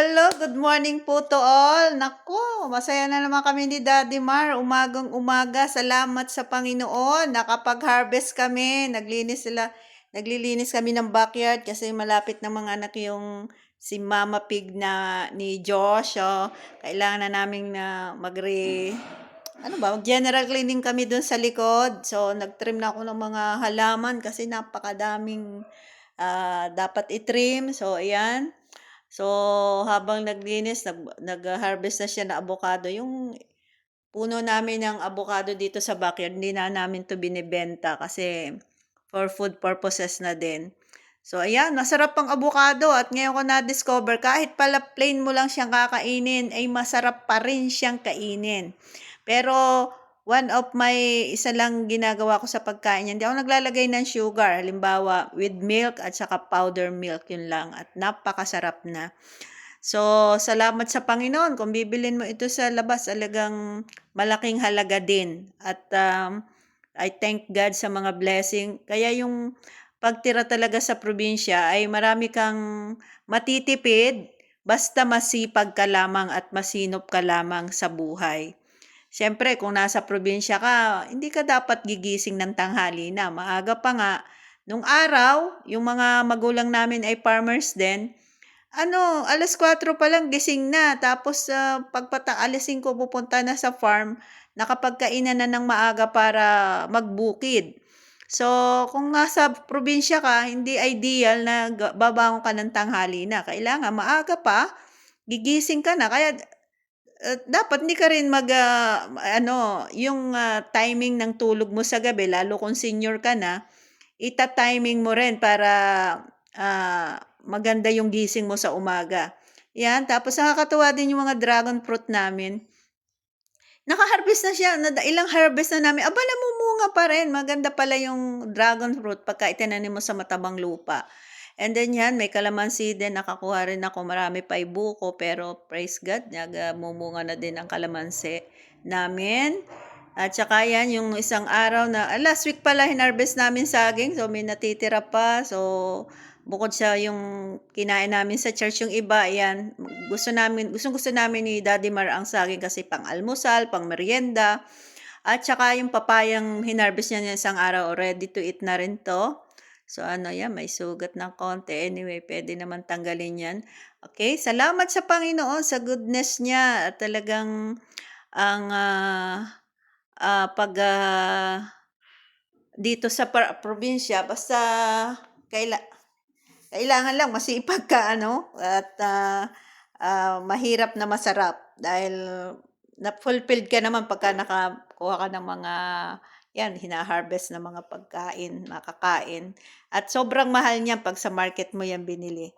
Hello, good morning po to all. Naku, masaya na naman kami ni Daddy Mar. Umagang umaga, salamat sa Panginoon. Nakapag-harvest kami. Naglilinis kami ng backyard kasi malapit ng mga anak yung si Mama Pig na ni Josh. So, kailangan na namin na general cleaning kami dun sa likod. So, nagtrim na ako ng mga halaman kasi napakadaming dapat itrim. So, ayan. So, habang naglinis, nag-harvest na siya ng avocado. Yung puno namin ng avocado dito sa backyard, hindi na namin to binibenta kasi for food purposes na din. So, ayan, masarap ang avocado at ngayon ko na-discover, kahit pala plain mo lang siyang kakainin, ay masarap pa rin siyang kainin. Pero, isa lang ginagawa ko sa pagkain niya, hindi ako naglalagay ng sugar. Halimbawa, with milk at saka powder milk, yun lang. At napakasarap na. So, salamat sa Panginoon. Kung bibilin mo ito sa labas, talagang malaking halaga din. At I thank God sa mga blessing. Kaya yung pagtira talaga sa probinsya ay marami kang matitipid basta masipag ka lamang at masinop ka lamang sa buhay. Siyempre, kung nasa probinsya ka, hindi ka dapat gigising ng tanghali na. Maaga pa nga. Nung araw, yung mga magulang namin ay farmers din. 4:00 pa lang gising na. Tapos, alas 5 pupunta na sa farm. Nakapagkainan na ng maaga para magbukid. So, kung nasa probinsya ka, hindi ideal na babangon ka ng tanghali na. Kailangan maaga pa, gigising ka na. Kaya dapat hindi ka rin yung timing ng tulog mo sa gabi, lalo kung senior ka na, ita-timing mo rin para maganda yung gising mo sa umaga. Yan, tapos nakakatuwa din yung mga dragon fruit namin. Naka-harvest na siya, ilang harvest na namin. Aba, namumunga pa rin. Maganda pala yung dragon fruit pagka itinanim mo sa matabang lupa. And then yan, may kalamansi din, nakakuha rin ako, marami pa ibuko, pero praise God, nagmumunga na din ang kalamansi namin. At saka yan, yung isang araw na, last week pala, hinarvest namin saging, so may natitira pa, so bukod sa yung kinain namin sa church, yung iba, yan, gusto namin ni Daddy Mar ang saging kasi pang almusal, pang merienda, at saka yung papayang hinarvest niya isang araw, ready to eat na rin to. So, yan, may sugat ng konti. Anyway, pwede naman tanggalin yan. Okay, salamat sa Panginoon sa goodness niya. At talagang ang dito sa probinsya, basta kailangan lang masipag ka, at mahirap na masarap. Dahil na-fulfilled ka naman pagka nakakuha ka ng mga hina-harvest na mga pagkain, makakain. At sobrang mahal niyan pag sa market mo yan binili.